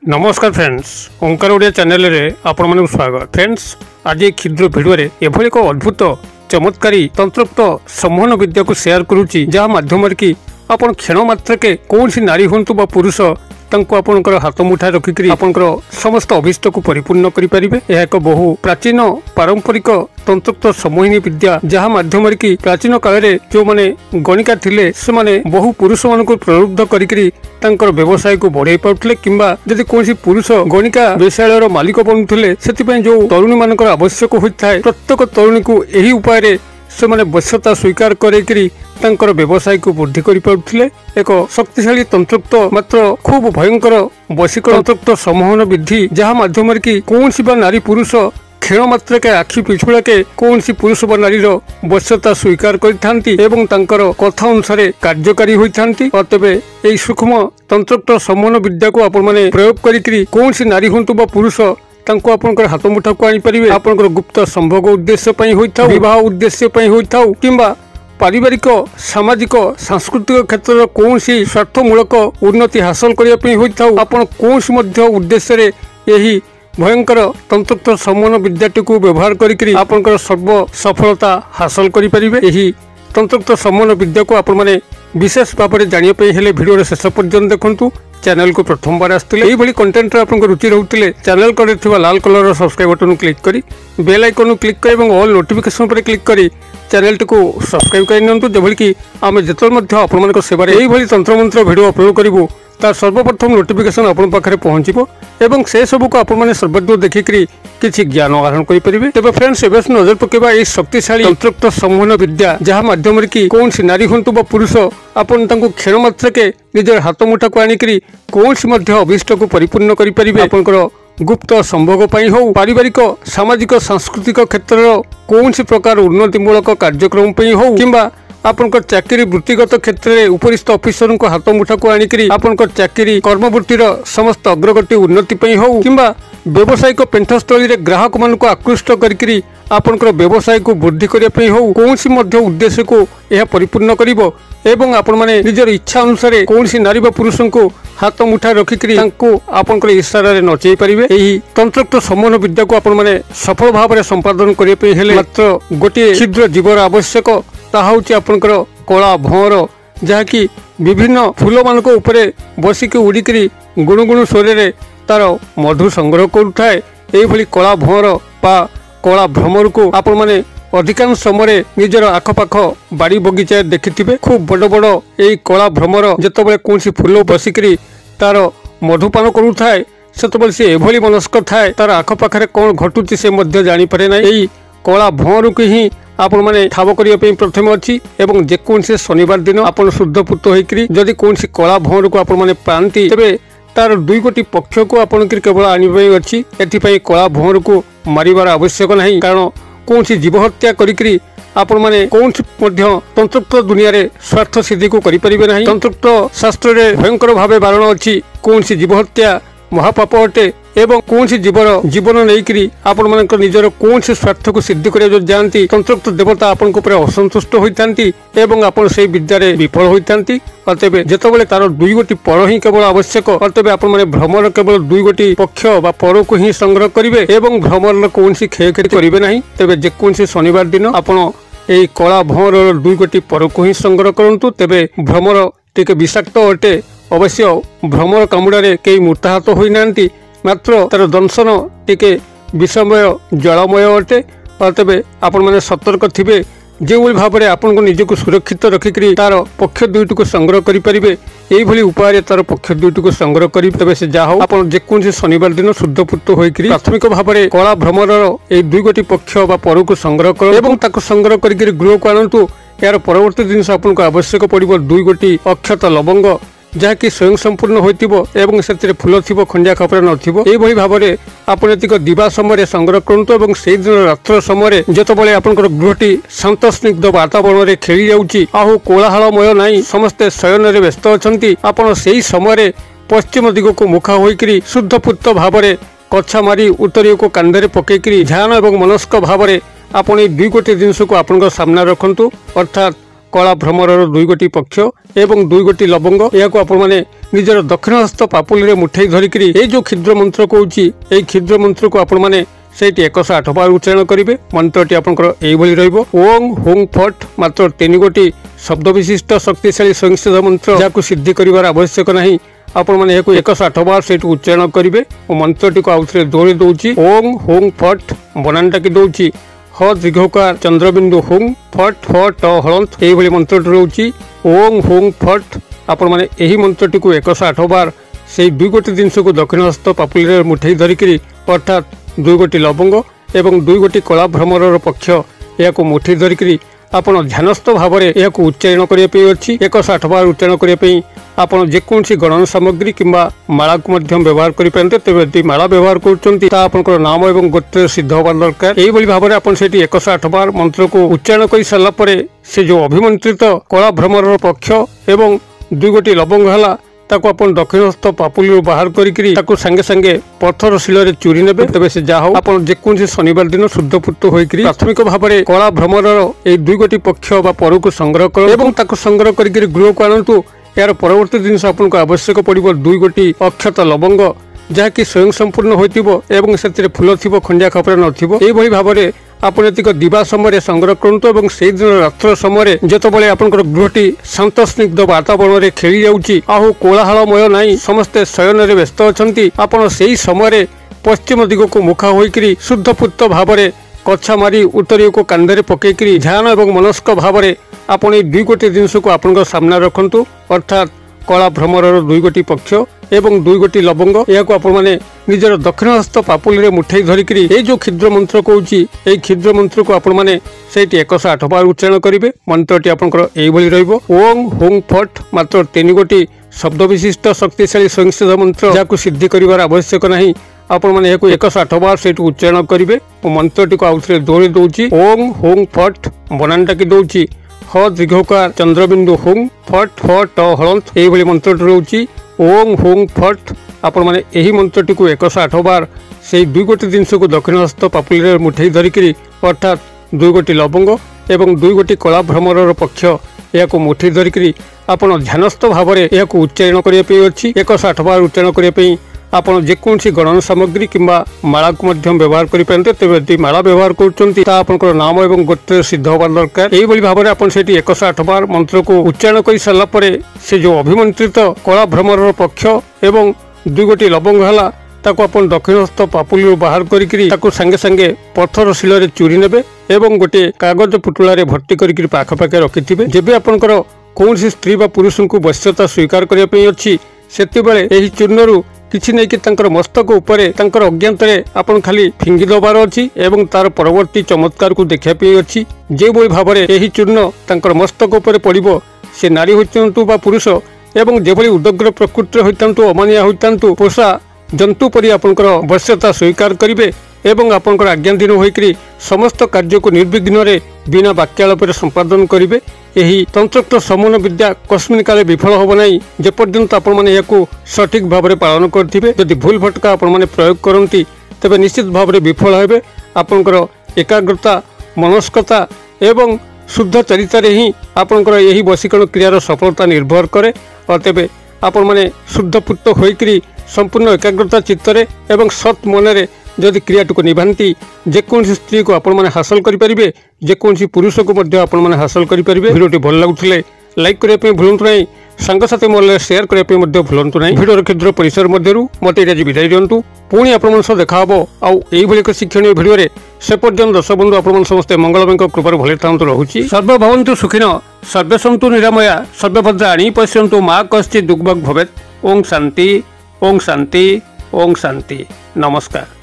नमस्कार फ्रेंड्स, ओंकार ओडिया चैनल रे आपण मानक स्वागत। फ्रेंड्स, आज एक क्षुद्र भिडियो रे एभली एक अद्भुत चमत्कारी तंत्रोक्त संवहन विद्या को शेयर करूची, जहाँ माध्यम की आपण क्षण मात्र के कौन सी नारी हूँ बा पुरुष तांको आपनकर हाथ मुठा रखिक आपनकर समस्त अभिष्ट को परिपूर्ण करिपारिबे। यह एक बहु प्राचीन पारंपरिक तंत्रोक्त समोहिनी विद्या, जहाँ माध्यम की प्राचीन काल रे जो माने गणिका थिले से माने बहु पुरुष मान को प्रलुब्ध करिकरी तांकर व्यवसाय को बढ़ाई पाउथिले, किंबा जदि कोनसी पुरुष गणिका विद्यालयर मालिक बनुथिले सेतिपय जो तरुणी मानकर आवश्यक होइथाय, प्रत्येक तरुणी को एही उपाय रे से माने वश्यता स्वीकार करेकरी तांकर व्यवसाय को वृद्धि करि पाउथिले। एक शक्तिशाली तंत्रोक्त मात्र खूब भयंकर वशीकरण तंत्रोक्त समोहन विधि, जहाँ माध्यम की कौन सी नारी पुरुष क्षण मात्र के आखि पिछुड़ा के कौन सी पुरुष व नारी वश्यता स्वीकार करिथांती एवं तांकर कथा अनुसार कार्यकारी होइथांती। अतबे एई सूक्ष्म तंत्रोक्त समोहन विद्या को आपण माने प्रयोग करिकरी कौन सी नारी हुंतु बा पुरुष तांको आपनकर हाथ मुठा को आनी परिबे। आपनकर गुप्त संभोग उद्देश्य पई होइथाउ, विवाह उद्देश्य पई होइथाउ, किंबा पारिवारिक सामाजिक सांस्कृतिक क्षेत्र कौन सी स्वार्थमूलक उन्नति हासिल करने पे होइथाउ, आपण कौन सी मध्य उद्देश्य रे यही भयंकर तंत्रोक्त समोहन विद्याटी को व्यवहार करिकरी आपनकर सर्व सफलता हासिल करि परिबे। यही तंत्रोक्त समोहन विद्या को आपण माने विशेष भाव में जानिया पे हेले वीडियो शेष पर्यंत देखंतु। चैनल को प्रथम बार आसथिले एही भली कंटेंट रे आपनको रुचि रहउथिले चैनल करे थिबा लाल कलर सब्सक्राइब बटन क्लिक करी बेल आइकन क्लिक करी एवं ऑल नोटिफिकेशन पर क्लिक करी चैनल को सब्सक्राइब कर नियंतु, जेभली कि आमे जेतल मध्य आपण मानक सेवा एही भली तंत्र मंत्र वीडियो अपलोड करिवु तार सर्वप्रथम नोटिफिकेशन आपण पाखरे पहुंचीबो एवं से सब को आपण माने सर्वदूर देखिकरी किछि ज्ञान आहरण करि परिबे। तबे फ्रेंड्स, एबे नजर पकेबा ए शक्तिशाली तंत्रोक्त समोहन विद्या, जहाँ माध्यम की कौन सी नारी हंतु बा पुरुष आपण तांको क्षण मात्र के निजर हाथ मुठा को आनिकरी कौन सी मध्य अभिष्ट को परिपूर्ण करि परिबे। आपनकर गुप्त संभोग पई हो, पारिवारिक सामाजिक सांस्कृतिक क्षेत्र कौन सी प्रकार उन्नतिमूलक कार्यक्रम पई हो, किंबा आपनकर चाकरी वृत्तिगत क्षेत्र में उपरिस्थ ऑफिसर को हाथ मुठा को आनिकरी आपनकर चाकरी कर्मवृत्तिर समस्त अग्रगति उन्नति पई हो, किंबा व्यवसायिक पेंठस्थली रे ग्राहक मान को आकृष्ट करिकरी आपनकर व्यवसाय को वृद्धि करिया पई हो, कौन सी मध्य उद्देश्य को यह परिपूर्ण करिवो एवं आपण माने निजर इच्छा अनुसार कौन सी नारी बा पुरुष को हाथ मुठा रखिकरी तांको आपनकर इशारा रे नचेई परिबे। एही तंत्रोक्त समोहन विद्या को आपण माने सफल भाव में संपादन करिया पई हेले मात्र गोटे क्षुद्र जीवर आवश्यक, ताहा होची आपनकर कला भंवर, जहाँकि विभिन्न फूल मानक उपरे बसिक उड़िकरी गुणुगुणु स्वर रे तार मधु संग्रह करुथाए। एही भली कला भंवर बा कला भ्रमर को आपण माने अधिकांश समय निजर आखपाख बाड़ी बगीचा देखिथिबे। खूब बड़ बड़ एही कला भ्रमर जेतबेले कोनसी फूल बसिकरी तार मधुपान करुथाए, सेतबेले से एभली मनस्क थाए तार आखपाखरे कोन घटुची से मध्य जानि पारे नै। एही कला भंवर को ही आपण माने ठाब करिया पे प्रथम अछि एवं जेकोनसी शनिवार दिन आपण शुद्ध पुत होइकरी जदि कोनसी कला भंवर को आपण माने पांती, तबे तार दुई गोटी पक्ष को आपण केवल आनिबाई अछि। एथिपई कला भंवर को मारिबार आवश्यक नहीं, कारण कौन सी जीव हत्या करिकरी आपण माने कौन सी मध्य तंत्रोक्त दुनिया रे स्वार्थ सिद्धि को करि परिबे नहीं। तंत्रोक्त शास्त्र रे भयंकर भावे बारण अछि, कौन सी जीव हत्या महापाप अटे एवं कौन सी जीवर जीवन नहींकरी आपण मानक निजर कौन सी स्वार्थ को सिद्धि करिया जो जानती तंत्रोक्त देवता आपण को पूरा असंतुष्ट होइतांती एवं आपण से विद्या रे विफल होइतांती। अतबे जेतबेले तार दुई गोटी पर ही केवल आवश्यक, अतबे आपण माने भ्रमर केवल दुई गोटी पक्ष बा पर को ही संग्रह करिवे एवं भ्रमर कौन सी क्षयक्षति करिवे नहीं। तबे जेकोनसी शनिवार दिन आपण एई कला भंवर दुई गोटी पर को ही संग्रह करंतु। तेबे भ्रमर टिके विषाक्त अटे, अवश्य भ्रमर कामुड़ारे कई मृताहत होई नांती, मात्र तार दंशन टिके विषमय जलमय अटे। तेबे आपण माने सतर्क थिबे, जो भाव में आपन को निजक सुरक्षित रखिकरी तार पक्ष दुईटी को संग्रह करि परिबे। एही भली उपाय तार पक्ष दुईटी को संग्रह करि तबे से जा हो आपण जेकोनसी शनिवार दिन शुद्ध पुत होइकरी प्राथमिक भाव में कला भ्रमरर ए दुई गोटी पक्ष बा पर को संग्रह कर एवं ताको संग्रह करिकरी गृह को आनंतु। यार परवर्ती जिनस आपन को आवश्यक पड़िबो दुई गोटी अक्षत लवंग, जहाँकि स्वयं संपूर्ण होइतिबो से फूल थी खंडिया खपरा नथिबो। एही भली भाव में आपण एतिक दिवा समय संग्रह करंतु एवं सेही दिन रात्र समय जेतबेले आपनकर गृहटी शांत स्निग्ध वातावरण रे खेली जाउची, आहु कोलाहलमय नाही, समस्ते शयन रे व्यस्त अछंती, आपण सेही समय पश्चिम दिग को मुखा होइकरी शुद्ध पुत भाव में कछा मारी उत्तरी को कांधे पकईकरी ध्यान एवं मनस्क भाव में आपण दुई गोटे जिनस को आपण सामना रखु, अर्थात कला भ्रमरर दुई गोटी पक्ष एवं दुई गोटी लवंग या आपण मैंने निजर दक्षिण हस्त पापुली मुठे धरिकी ये जो क्षुद्र मंत्र कहूँ ये क्षुद्र मंत्र को आपण मैंने से 108 बार उच्चारण करेंगे। मंत्रटी आपंकर ओं हुं फट मात्र 3 गोटी शब्द विशिष्ट शक्तिशाली संस्कृत मंत्र जहाँ सिद्धि कर आवश्यक नहीं। आपण मैंने 108 बार से उच्चारण करेंगे और मंत्रटी को आउे दोहरी दूची ओं हुं फट बनानटा की दौची ह दीर्घकार चंद्रबिंदु हुं फट फट हलंत ये मंत्रटी रोची ओं हुं फट। आपण मैंने यही मंत्रटी को 108 बार से दुई गोटी जिनस को दक्षिण हस्त पापुली मुठे धरिकी अर्थात दुई गोटी लवंग एवं दुई गोटी कला भ्रमरर पक्ष या मुठी धरिकी आपण ध्यानस्थ भाव में यह उच्चारण करने 108 बार उच्चारण करने आपण जेकोसी गणन सामग्री किंबा माला को व्यवहार करेंगे। तेज यदि माला व्यवहार कर नाम एवं गोत्र सिद्ध होगा दरकार। यही भाव में आप 108 बार मंत्र को उच्चारण कर सारापर से जो अभिमंत्रित कला भ्रमरर पक्ष एवं दुई गोटी लवंग है ताको आपण दक्षिण हस्त पापुली बाहर करी संगे संगे पत्थर शिल चूरी ने तेज से जहाँ आप जेकोसी शनिवार दिन शुद्धपुत होकर प्राथमिक भाव में कला भ्रमरर ये दुई गोटी पक्ष पर को संग्रह कर संग्रह कर गृह को आणतु। यार परवर्ती जिनस आपको आवश्यक पड़ो दुई गोटी अक्षत लवंग जहाँकि स्वयं संपूर्ण होती फूल थी खंडिया खपरा नई भाव में आपको दिवा समय संग्रह करूँ से दिन रात्र समय जितेबाला आप गृहटी शांत स्निग्ध वातावरण में खेली जाऊँगी आहु कोलाहलमय नाई समस्ते शयन व्यस्त अच्छा आपड़ से समय पश्चिम दिग को मुखा होकर शुद्धपुत भाव में कछा मारी उत्तरी को कांधे पकईकरी ध्यान और मनस्क भाव में आपण दुई गोटी जिनस को आपण सामना रखु अर्थात कला भ्रमरर दुई गोटी पक्ष एवं दुई गोटी लवंग या आपण मैंने निजर दक्षिण हस्त पापुली मुठे धरिकी ये जो क्षुद्र मंत्र कहूँ ये क्षुद्र मंत्र को आपण मैंने से 108 बार उच्चारण करेंगे। मंत्रटी आपंकर ओं हुं फट मात्र 3 गोटी शब्द विशिष्ट शक्तिशाली संस्कृत मंत्र जहाँ सिद्धि कर आवश्यक नहीं। आपण मैंने 108 बार से उच्चारण करेंगे और मंत्रटी को आउे दोहरी दूची ओं हुं फट बनानटा की दौची ह दीर्घकार चंद्रबिंदु हुं फट फट हलंत ये मंत्रटी रोची ओं हुं फट। आपण मैंने यही मंत्रटी को 108 बार से दुई गोटी जिनस को दक्षिण हस्त पापुली मुठे धरिकी अर्थात दुई गोटी लवंग एवं दुई गोटी कला भ्रमरर पक्ष या मुठी धरिकी आपण ध्यानस्थ भाव में यह उच्चारण करने 108 बार उच्चारण करने आपण जेकोसी गणन सामग्री किंबा माला को व्यवहार करेंगे। तेज यदि माला व्यवहार कर नाम एवं गोत्र सिद्ध होगा दरकार। यही भाव में आप 108 बार मंत्र को उच्चारण कर सारापर से जो अभिमंत्रित कला भ्रमरर पक्ष एवं दुई गोटी लवंग है ताको आपण दक्षिण हस्त पापुली बाहर करी संगे संगे पत्थर शिल चूरी ने गोटे कागज पुटुला भर्ती कर पाखपाखे रखिथे। जब आपंकर कौन स्त्री बा पुरुष को वश्यता स्वीकार करने अच्छी से चूर्ण किसी नहीं कि मस्तक उपर अज्ञात आपन खाली फिंगी दबार अच्छी एवं तार परवर्ती चमत्कार को देखापी अच्छी जो भाव में यही चूर्ण मस्तक उपर पड़ो से नारी होता बा पुरुष एवं जो उदग्र प्रकृति होता अमानिया होता पोषा जंतु परी आपंकर वश्यता स्वीकार करेंगे एवं आपंकर आज्ञाधीन होकर समस्त कार्य को निर्विघ्न बिना वाक्यालाप संपादन करेंगे। यही तंत्रोक्त समून विद्या कस्मिन काले विफल होब नहीं जेपर्यंत आपण माने याकू सठिक भाव में पालन करथिबे। यदि भूल भटका आपण माने प्रयोग करती तेबे निश्चित भाव में विफल हेबे। आपनकर एकाग्रता मनस्कता एवं शुद्ध चरित्र ही आपनकर यही वशीकरण क्रियार सफलता निर्भर करे और तेबे आपण माने शुद्धपुत होइकरी संपूर्ण एकाग्रता चित्तरे एवं सत मनरे जदि क्रियाटी को निभाती जेकोसी स्त्री को आपण मैंने हासिल करेंगे जेकोसी पुरुष को आपण मैंने हासिल करेंगे। भिडियोटी भल लगुले लाइक करने भूलु ना सांगसाथी महल शेयर करने भूलु ना। भिडियो क्षुद्र परिसर मध्य मत आज विदाय दिंतु पुणी आपण देखा आउ एक शिक्षणीय भिडियो से पर्यटन दर्शक बंधु आपण समस्ते मंगलमय कृपार भले था रोचे। सर्वे भवन्तु सुखिन सर्वे सन्तु निरामया सर्वे भद्राणि पश्यन्तु मा कश्चित् दुर्भग भवेत्। ओं शांति ओं शांति ओं शांति। नमस्कार।